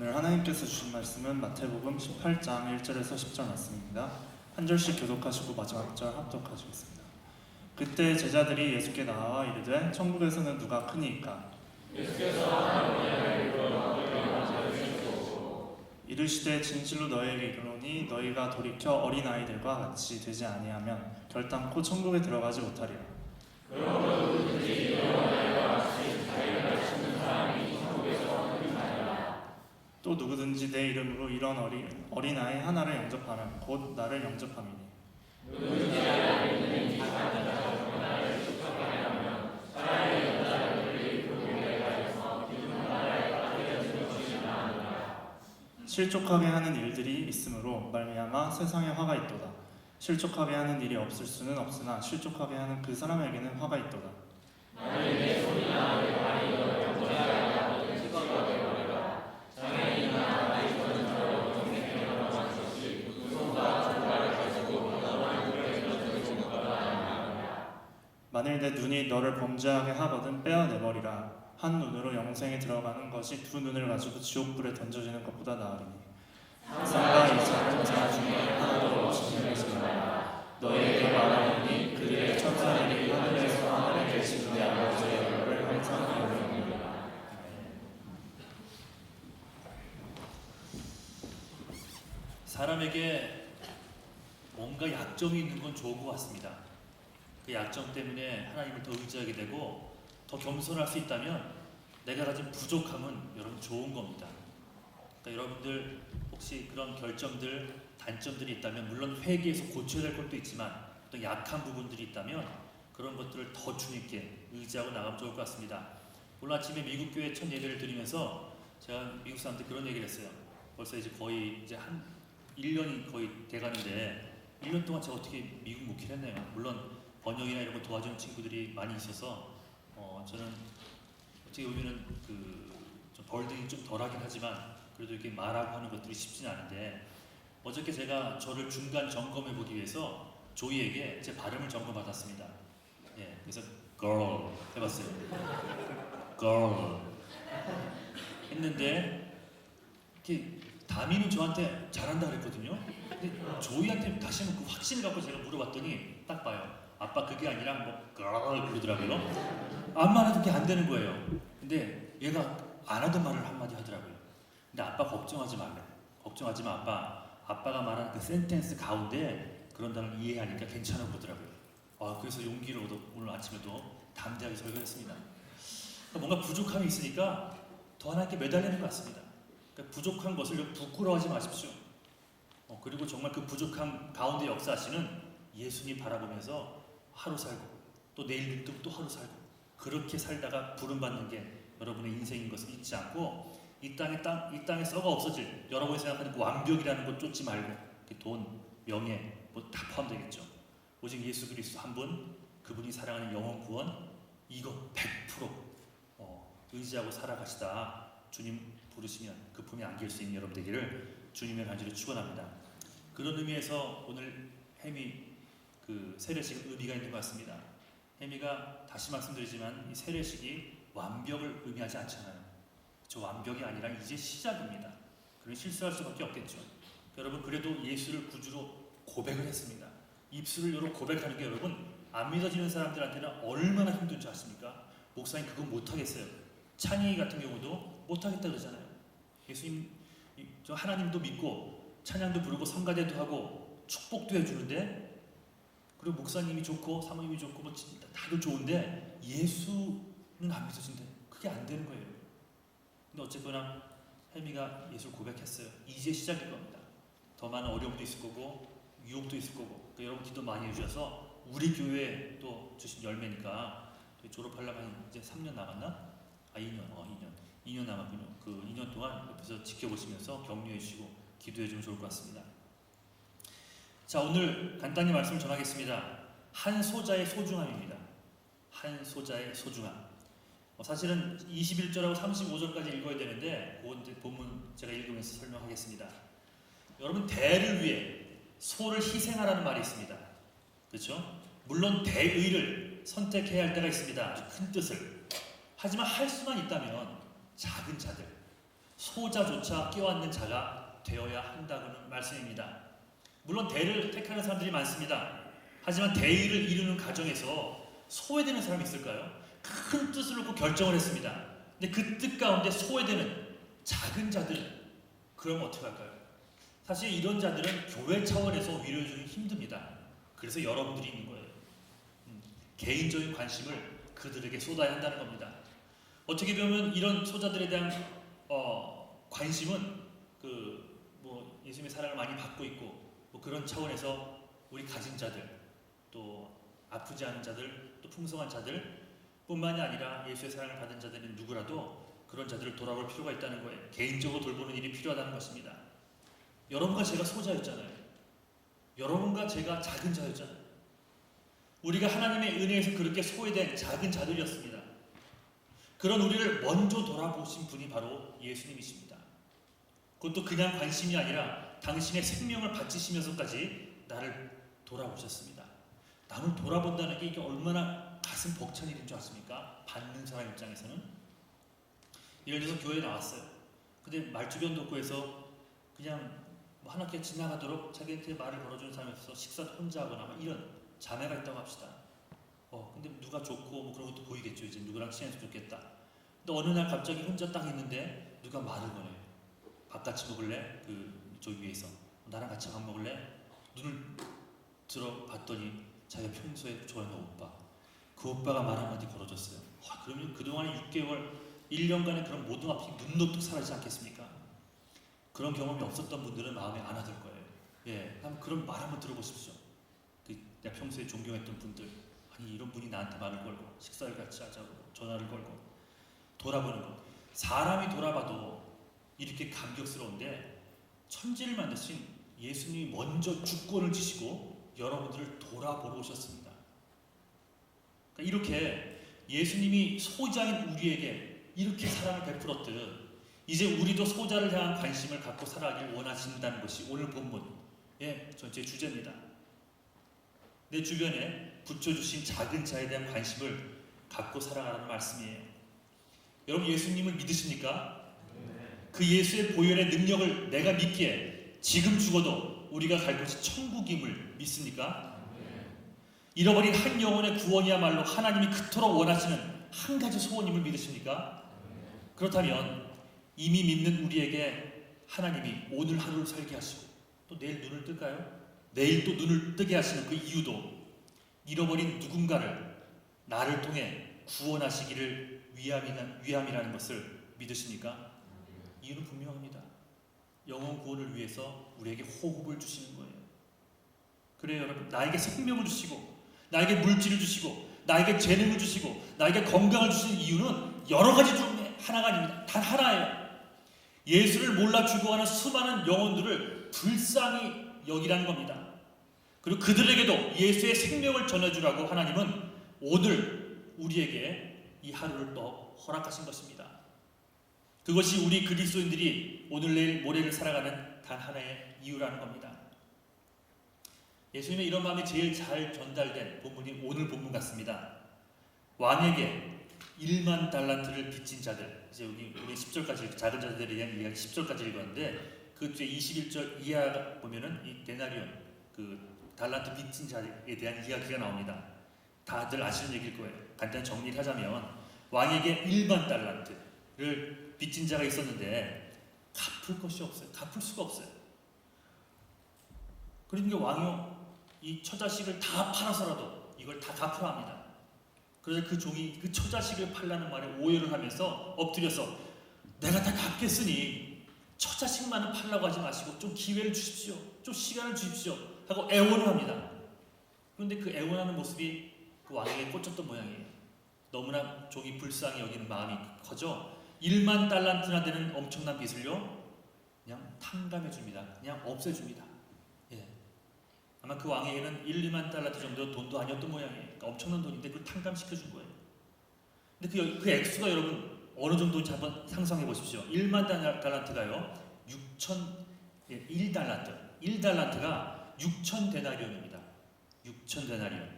오늘 하나님께서 주신 말씀은 마태복음 18장 1절에서 10절 말씀입니다. 한 절씩 교독하시고 마지막 절 합독하시겠습니다. 그때 제자들이 예수께 나와 이르되 천국에서는 누가 크니이까? 이르시되 진실로 너희에게 이르노니 너희가 돌이켜 어린아이들과 같이 되지 아니하면 결단코 천국에 들어가지 못하리라. 또 누구든지 내 이름으로 이런 어린아이 하나를 영접하면 곧 나를 영접함이니 실족하게 하는 일들이 있으므로 말미암아 세상에 화가 있도다. 실족하게 하는 일이 없을 수는 없으나 실족하게 하는 그 사람에게는 화가 있도다. 만일 내 눈이 너를 범죄하게 하거든 빼어내버리라. 한 눈으로 영생에 들어가는 것이 두 눈을 가지고 지옥불에 던져지는 것보다 나으리니 세상과 이 천사 중에 하나도 없으면 있으리라. 너희에게 말하노니 그들의 천사들이 하늘에서 하늘에 계신 내 아버지의 얼굴을 항상 보느니라. 사람에게 뭔가 약점이 있는 건 좋은 것 같습니다. 그 약점 때문에 하나님을 더 의지하게 되고 더 겸손할 수 있다면 내가 가진 부족함은 여러분 좋은 겁니다. 그러니까 여러분들 혹시 그런 결점들, 단점들이 있다면 물론 회개해서 고쳐야 될 것도 있지만 또 약한 부분들이 있다면 그런 것들을 더 주님께 의지하고 나가면 좋을 것 같습니다. 오늘 아침에 미국 교회 첫 예배를 드리면서 제가 미국 사람들 그런 얘기를 했어요. 벌써 이제 거의 이제 한 1년이 거의 돼가는데 1년 동안 제가 어떻게 미국 목회를 했나요? 물론 번역이나 이런 거 도와주는 친구들이 많이 있어서 저는 어떻게 보면은 좀 벌등이 좀 덜하긴 하지만 그래도 이렇게 말하고 하는 것들이 쉽지는 않은데 어저께 제가 저를 중간 점검해 보기 위해서 조이에게 제 발음을 점검받았습니다. 예, 그래서 girl 해봤어요. girl 했는데 이렇게 다미는 저한테 잘한다 그랬거든요. 근데 조이한테 다시 한번 그 확신을 갖고 제가 물어봤더니 딱 봐요. 아빠 그게 아니라 뭐 girl 그러더라고요. 암만 해도 그게 안 되는 거예요. 근데 얘가 안 하던 말을 한마디 하더라고요. 근데 아빠 걱정하지 말래. 걱정하지 마 아빠. 아빠가 말하는 그 센텐스 가운데 그런 단어를 이해하니까 괜찮아 그러더라고요. 그래서 용기를 얻어 오늘 아침에도 담대하게 설교했습니다. 그러니까 뭔가 부족함이 있으니까 더 하나님께 매달리는 것 같습니다. 그러니까 부족한 것을 부끄러워하지 마십시오. 그리고 정말 그 부족함 가운데 역사하시는 예수님 바라보면서 하루 살고 또 내일 또 하루 살고 그렇게 살다가 부름받는 게 여러분의 인생인 것을 잊지 않고 이 땅에 썩어 없어질 여러분이 생각하는 그 완벽이라는 것 쫓지 말고 돈, 명예 뭐 다 포함되겠죠. 오직 예수 그리스도 한 분, 그분이 사랑하는 영원 구원 이거 100% 의지하고 살아가시다 주님 부르시면 그 품에 안길 수 있는 여러분 되기를 주님의 간절히 축원합니다. 그런 의미에서 오늘 햄이 그 세례식은 의미가 있는 것 같습니다. 혜미가 다시 말씀드리지만 이 세례식이 완벽을 의미하지 않잖아요. 저 완벽이 아니라 이제 시작입니다. 그럼 실수할 수밖에 없겠죠. 여러분 그래도 예수를 구주로 고백을 했습니다. 입술을 열어 고백하는 게 여러분 안 믿어지는 사람들한테는 얼마나 힘든 줄 아십니까? 목사님 그거 못하겠어요. 찬이 같은 경우도 못하겠다 그러잖아요. 예수님 저 하나님도 믿고 찬양도 부르고 성가대도 하고 축복도 해주는데 그리고 목사님이 좋고 사모님이 좋고 뭐 다들 좋은데 예수는 안 믿어진대. 그게 안 되는 거예요. 근데 어쨌거나 혜미가 예수를 고백했어요. 이제 시작일 겁니다. 더 많은 어려움도 있을 거고 유혹도 있을 거고 그러니까 여러분 기도 많이 해주셔서 우리 교회 또 주신 열매니까 졸업하려면 이제 3년 남았나? 2년 남았군요. 그 2년 동안 옆에서 지켜보시면서 격려해 주시고 기도해 주면 좋을 것 같습니다. 자, 오늘 간단히 말씀을 전하겠습니다. 한 소자의 소중함입니다. 한 소자의 소중함. 사실은 21절하고 35절까지 읽어야 되는데 그 본문 제가 읽으면서 설명하겠습니다. 여러분 대를 위해 소를 희생하라는 말이 있습니다. 그렇죠? 물론 대의를 선택해야 할 때가 있습니다. 아주 큰 뜻을. 하지만 할 수만 있다면 작은 자들, 소자조차 껴안는 자가 되어야 한다는 말씀입니다. 물론 대를 택하는 사람들이 많습니다. 하지만 대의를 이루는 과정에서 소외되는 사람이 있을까요? 큰 뜻을 놓고 결정을 했습니다. 근데 그 뜻 가운데 소외되는 작은 자들, 그럼 어떻게 할까요? 사실 이런 자들은 교회 차원에서 위로해주기 힘듭니다. 그래서 여러분들이 있는 거예요. 개인적인 관심을 그들에게 쏟아야 한다는 겁니다. 어떻게 보면 이런 소자들에 대한 관심은 예수님의 사랑을 많이 받고 있고 그런 차원에서 우리 가진 자들, 또 아프지 않은 자들, 또 풍성한 자들 뿐만이 아니라 예수의 사랑을 받은 자들은 누구라도 그런 자들을 돌아볼 필요가 있다는 거예요. 개인적으로 돌보는 일이 필요하다는 것입니다. 여러분과 제가 소자였잖아요. 여러분과 제가 작은 자였잖아요. 우리가 하나님의 은혜에서 그렇게 소외된 작은 자들이었습니다. 그런 우리를 먼저 돌아보신 분이 바로 예수님이십니다. 그것도 그냥 관심이 아니라 당신의 생명을 바치시면서까지 나를 돌아보셨습니다. 남을 돌아본다는 게 이게 얼마나 가슴 벅찬 일인 줄 아십니까? 받는 사람 입장에서는. 예를 들어서 교회에 나왔어요. 근데 말주변도 없고 해서 그냥 한 학기 지나가도록 자기한테 말을 걸어주는 사람이 없어서 식사 혼자 하거나 이런 자매가 있다고 합시다. 근데 누가 좋고 그런 것도 보이겠죠. 이제 누구랑 친해서 좋겠다. 근데 어느 날 갑자기 혼자 딱 있는데 누가 말을 거네요. 밥 같이 먹을래? 저기 위에서 나랑 같이 밥 먹을래? 눈을 들어봤더니 자기가 평소에 좋아하는 오빠, 그 오빠가 말 한마디 걸어줬어요. 그러면 그동안에 6개월, 1년간의 그런 모든 아픔이 눈높이 사라지지 않겠습니까? 그런 경험이 없었던 분들은 마음에 안 와들 거예요. 한번 그런 말 한번 들어보십시오. 내가 평소에 존경했던 분들, 아니 이런 분이 나한테 말을 걸고 식사를 같이 하자고 전화를 걸고 돌아보는 것. 사람이 돌아봐도 이렇게 감격스러운데 천지를 만드신 예수님이 먼저 주권을 지시고 여러분들을 돌아보러 오셨습니다. 그러니까 이렇게 예수님이 소자인 우리에게 이렇게 사랑을 베풀었듯 이제 우리도 소자를 향한 관심을 갖고 살아가길 원하신다는 것이 오늘 본문 전체 주제입니다. 내 주변에 붙여주신 작은 자에 대한 관심을 갖고 살아가라는 말씀이에요. 여러분 예수님을 믿으십니까? 그 예수의 보혈의 능력을 내가 믿기에 지금 죽어도 우리가 갈 곳이 천국임을 믿습니까? 잃어버린 한 영혼의 구원이야말로 하나님이 그토록 원하시는 한 가지 소원임을 믿으십니까? 그렇다면 이미 믿는 우리에게 하나님이 오늘 하루를 살게 하시고 또 내일 눈을 뜰까요? 내일 또 눈을 뜨게 하시는 그 이유도 잃어버린 누군가를 나를 통해 구원하시기를 위함이라는 것을 믿으십니까? 이유는 분명합니다. 영혼 구원을 위해서 우리에게 호흡을 주시는 거예요. 그래요 여러분, 나에게 생명을 주시고 나에게 물질을 주시고 나에게 재능을 주시고 나에게 건강을 주시는 이유는 여러 가지 중에 하나가 아닙니다. 단 하나예요. 예수를 몰라 죽어가는 수많은 영혼들을 불쌍히 여기라는 겁니다. 그리고 그들에게도 예수의 생명을 전해주라고 하나님은 오늘 우리에게 이 하루를 또 허락하신 것입니다. 그것이 우리 그리스도인들이 오늘 내일 모레를 살아가는 단 하나의 이유라는 겁니다. 예수님의 이런 마음이 제일 잘 전달된 본문이 오늘 본문 같습니다. 왕에게 1만 달란트를 빚진 자들, 이제 여기 우리 10절까지 작은 자들에 대한 이야기 10절까지 읽었는데 그 뒤에 21절 이하 보면은 이 데나리온 달란트 빚진 자에 대한 이야기가 나옵니다. 다들 아시는 얘기일 거예요. 간단히 정리를 하자면 왕에게 1만 달란트를 빚진 자가 있었는데 갚을 것이 없어요. 갚을 수가 없어요. 그러니까 왕이요 이 처자식을 다 팔아서라도 이걸 다 갚아야 합니다. 그래서 그 종이 그 처자식을 팔라는 말에 오해를 하면서 엎드려서 내가 다 갚겠으니 처자식만은 팔라고 하지 마시고 좀 기회를 주십시오. 좀 시간을 주십시오. 하고 애원을 합니다. 그런데 그 애원하는 모습이 그 왕에게 꽂혔던 모양이에요. 너무나 종이 불쌍히 여기는 마음이 커져 1만 달란트나 되는 엄청난 빚을요 그냥 탕감해 줍니다. 그냥 없애줍니다. 아마 그 왕에게는 1, 2만 달란트 정도 돈도 아니었던 모양이에요. 그러니까 엄청난 돈인데 그걸 탕감시켜 준 거예요. 근데 그 액수가 여러분 어느 정도인지 한번 상상해 보십시오. 1만 달란트가요 1달란트가 6천 데나리온입니다. 6천 데나리온.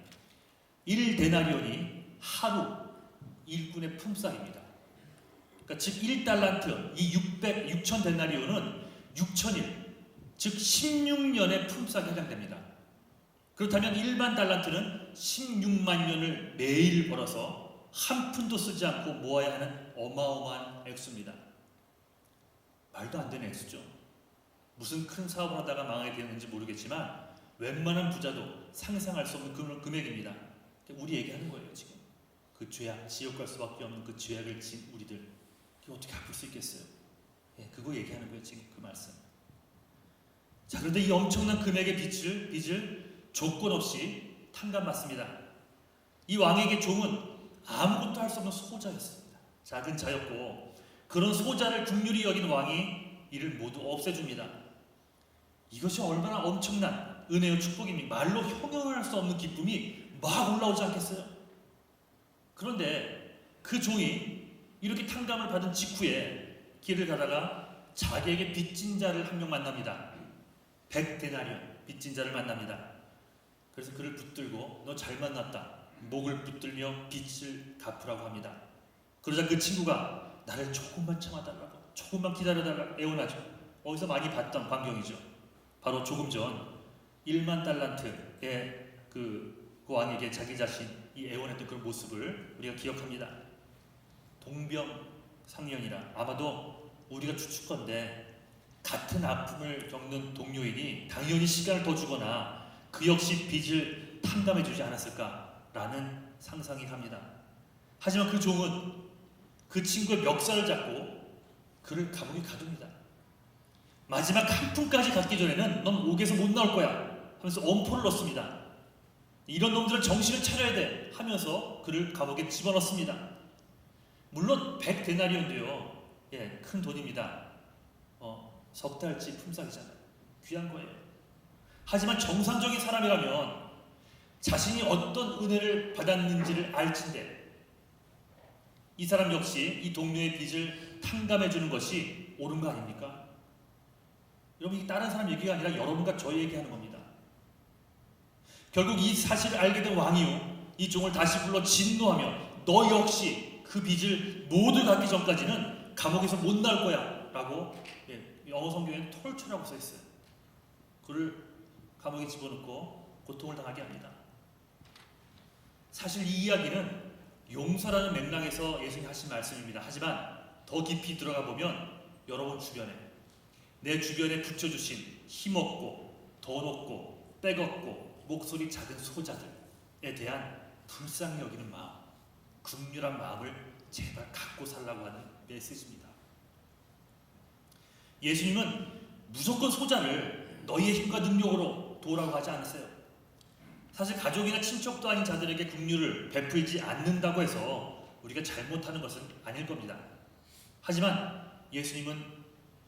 1데나리온이 하루 일꾼의 품삯입니다. 그러니까 즉 1달란트, 이 6천 데나리온은 6천일, 즉 16년의 품삯에 해당됩니다. 그렇다면 일반 달란트는 16만 년을 매일 벌어서 한 푼도 쓰지 않고 모아야 하는 어마어마한 액수입니다. 말도 안 되는 액수죠. 무슨 큰 사업을 하다가 망하게 되는지 모르겠지만 웬만한 부자도 상상할 수 없는 금액입니다. 우리 얘기하는 거예요. 지금 그 죄악, 지옥 갈 수밖에 없는 그 죄악을 진 우리들, 그게 어떻게 아플 수 있겠어요? 예, 그거 얘기하는 거예요. 지금 그 말씀. 자, 그런데 이 엄청난 금액의 빚을 조건 없이 탕감받습니다. 이 왕에게 종은 아무것도 할 수 없는 소자였습니다. 작은 자였고 그런 소자를 긍휼히 여긴 왕이 이를 모두 없애줍니다. 이것이 얼마나 엄청난 은혜와 축복입니까? 말로 형용할 수 없는 기쁨이 막 올라오지 않겠어요? 그런데 그 종이 이렇게 탕감을 받은 직후에 길을 가다가 자기에게 빚진 자를 한 명 만납니다. 100데나리온 빚진 자를 만납니다. 그래서 그를 붙들고 너 잘 만났다. 목을 붙들며 빚을 갚으라고 합니다. 그러자 그 친구가 나를 조금만 참아달라고, 조금만 기다려달라고 애원하죠. 어디서 많이 봤던 광경이죠. 바로 조금 전 1만 달란트의 그 왕에게 자기 자신이 애원했던 그런 모습을 우리가 기억합니다. 동병상련이라, 아마도 우리가 추측건데 같은 아픔을 겪는 동료이니 당연히 시간을 더 주거나 그 역시 빚을 탕감해 주지 않았을까라는 상상이 갑니다. 하지만 그 종은 그 친구의 멱살을 잡고 그를 감옥에 가둡니다. 마지막 한 푼까지 갚기 전에는 넌 옥에서 못 나올 거야 하면서 엄포를 넣습니다. 이런 놈들은 정신을 차려야 돼 하면서 그를 감옥에 집어넣습니다. 물론 100데나리온도요, 예, 큰 돈입니다. 석 달치 품삯이잖아요. 귀한 거예요. 하지만 정상적인 사람이라면 자신이 어떤 은혜를 받았는지를 알진대 이 사람 역시 이 동료의 빚을 탕감해 주는 것이 옳은 거 아닙니까? 여러분, 이게 다른 사람 얘기가 아니라 여러분과 저희 얘기하는 겁니다. 결국 이 사실을 알게 된 왕이요, 이 종을 다시 불러 진노하며 너 역시 그 빚을 모두 갚기 전까지는 감옥에서 못 나올 거야 라고, 영어 성경에는 톨처라고 써 있어요. 그를 감옥에 집어넣고 고통을 당하게 합니다. 사실 이 이야기는 용서라는 맥락에서 예수님이 하신 말씀입니다. 하지만 더 깊이 들어가 보면 여러분 주변에, 내 주변에 붙여주신 힘없고 돈 없고 백 없고 목소리 작은 소자들에 대한 불쌍히 여기는 마음, 긍휼한 마음을 제발 갖고 살라고 하는 메시지입니다. 예수님은 무조건 소자를 너희의 힘과 능력으로 도우라고 하지 않았어요. 사실 가족이나 친척도 아닌 자들에게 긍휼을 베풀지 않는다고 해서 우리가 잘못하는 것은 아닐 겁니다. 하지만 예수님은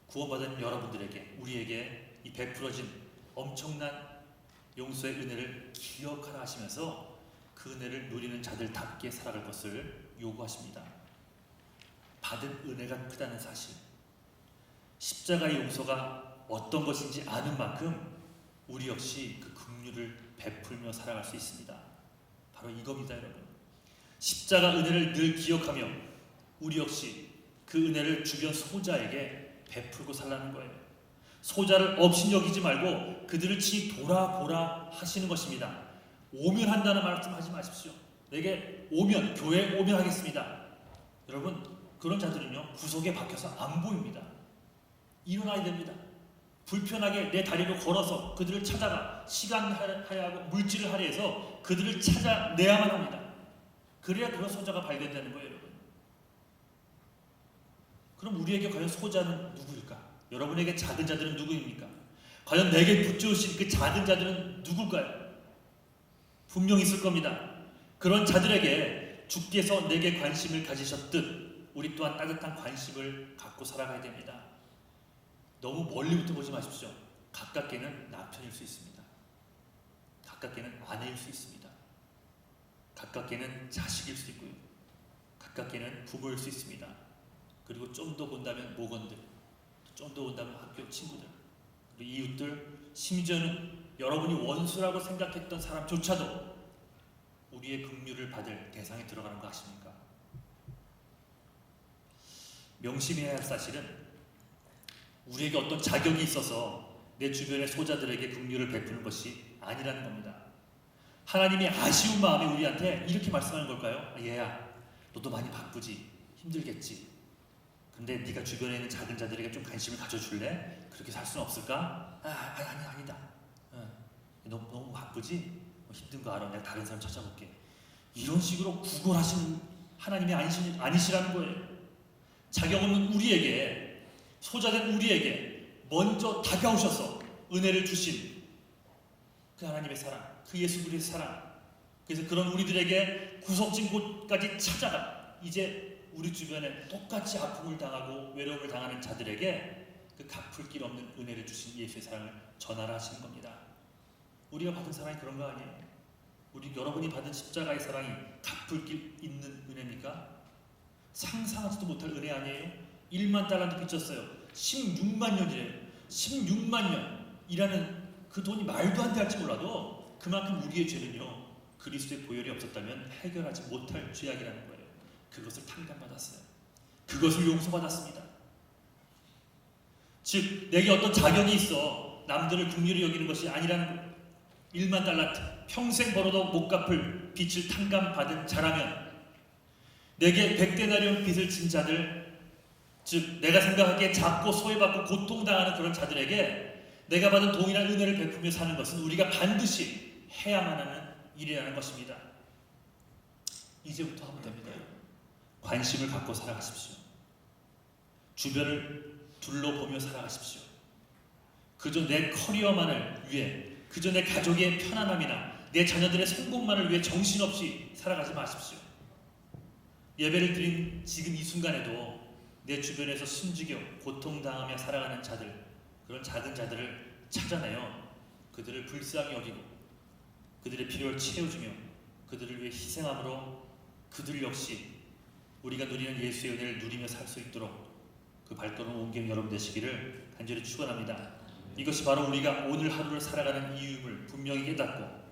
구원받은 여러분들에게, 우리에게 이 베풀어진 엄청난 용서의 은혜를 기억하라 하시면서 그 은혜를 누리는 자들답게 살아갈 것을 요구하십니다. 받은 은혜가 크다는 사실, 십자가의 용서가 어떤 것인지 아는 만큼 우리 역시 그 긍휼을 베풀며 살아갈 수 있습니다. 바로 이겁니다, 여러분. 십자가 은혜를 늘 기억하며 우리 역시 그 은혜를 주변 소자에게 베풀고 살라는 거예요. 소자를 업신여기지 말고 그들을 친히 돌아보라 하시는 것입니다. 오면 한다는 말씀 하지 마십시오. 내게 오면, 교회에 오면 하겠습니다. 여러분, 그런 자들은요, 구석에 박혀서 안 보입니다. 일어나야 됩니다. 불편하게 내 다리로 걸어서 그들을 찾아가 시간을 하야하고 물질을 할애해서 그들을 찾아내야만 합니다. 그래야 그런 소자가 발견되는 거예요, 여러분. 그럼 우리에게 과연 소자는 누구일까? 여러분에게 작은 자들은 누구입니까? 과연 내게 붙여오신 그 작은 자들은 누굴까요? 분명히 있을 겁니다. 그런 자들에게 주께서 내게 관심을 가지셨듯 우리 또한 따뜻한 관심을 갖고 살아가야 됩니다. 너무 멀리부터 보지 마십시오. 가깝게는 남편일 수 있습니다. 가깝게는 아내일 수 있습니다. 가깝게는 자식일 수 있고요. 가깝게는 부모일 수 있습니다. 그리고 좀 더 본다면 모건들, 좀 더 본다면 학교 친구들, 그리고 이웃들, 심지어는 여러분이 원수라고 생각했던 사람조차도 우리의 긍휼을 받을 대상에 들어가는 거 아십니까? 명심해야 할 사실은 우리에게 어떤 자격이 있어서 내 주변의 소자들에게 긍휼을 베푸는 것이 아니라는 겁니다. 하나님이 아쉬운 마음에 우리한테 이렇게 말씀하는 걸까요? 얘야, 너도 많이 바쁘지? 힘들겠지? 근데 네가 주변에 있는 작은 자들에게 좀 관심을 가져줄래? 그렇게 살 수는 없을까? 아니다. 너 너무 바쁘지? 힘든 거 알아. 내가 다른 사람 찾아볼게. 이런 식으로 구걸하시는 하나님이 아니시라는 거예요. 자격 없는 우리에게, 소자된 우리에게 먼저 다가오셔서 은혜를 주신 그 하나님의 사랑, 그 예수 그리스도의 사랑. 그래서 그런 우리들에게 구석진 곳까지 찾아가 이제 우리 주변에 똑같이 아픔을 당하고 외로움을 당하는 자들에게 그 갚을 길 없는 은혜를 주신 예수의 사랑을 전하라 하시는 겁니다. 우리가 받은 사랑이 그런 거 아니에요? 우리 여러분이 받은 십자가의 사랑이 갚을 길 있는 은혜입니까? 상상하지도 못할 은혜 아니에요? 1만 달란트 빚졌어요. 16만 년이래요. 16만 년이라는 그 돈이 말도 안 될지 몰라도 그만큼 우리의 죄는요, 그리스도의 보혈이 없었다면 해결하지 못할 죄악이라는 거예요. 그것을 탕감받았어요. 그것을 용서받았습니다. 즉 내게 어떤 자격이 있어 남들을 긍휼히 여기는 것이 아니라는 거예요. 1만 달란트 평생 벌어도 못 갚을 빚을 탕감받은 자라면, 내게 100데나리온 빚을 진 자들, 즉 내가 생각하기에 작고 소외받고 고통당하는 그런 자들에게 내가 받은 동일한 은혜를 베푸며 사는 것은 우리가 반드시 해야만 하는 일이라는 것입니다. 이제부터 하면 됩니다. 관심을 갖고 살아가십시오. 주변을 둘러보며 살아가십시오. 그저 내 커리어만을 위해, 그저 내 가족의 편안함이나 내 자녀들의 성공만을 위해 정신없이 살아가지 마십시오. 예배를 드린 지금 이 순간에도 내 주변에서 숨지겨 고통당하며 살아가는 자들, 그런 작은 자들을 찾아내어 그들을 불쌍히 여기고 그들의 필요를 채워주며 그들을 위해 희생함으로 그들 역시 우리가 누리는 예수의 은혜를 누리며 살 수 있도록 그 발걸음 옮기는 여러분 되시기를 간절히 축원합니다. 이것이 바로 우리가 오늘 하루를 살아가는 이유임을 분명히 깨닫고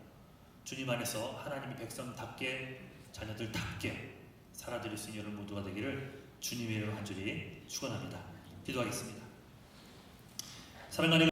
주님 안에서 하나님의 백성답게, 자녀들답게 살아드릴 수 있는 여러분 모두가 되기를 주님의 이름으로 간절히 축원합니다. 기도하겠습니다. 사랑하는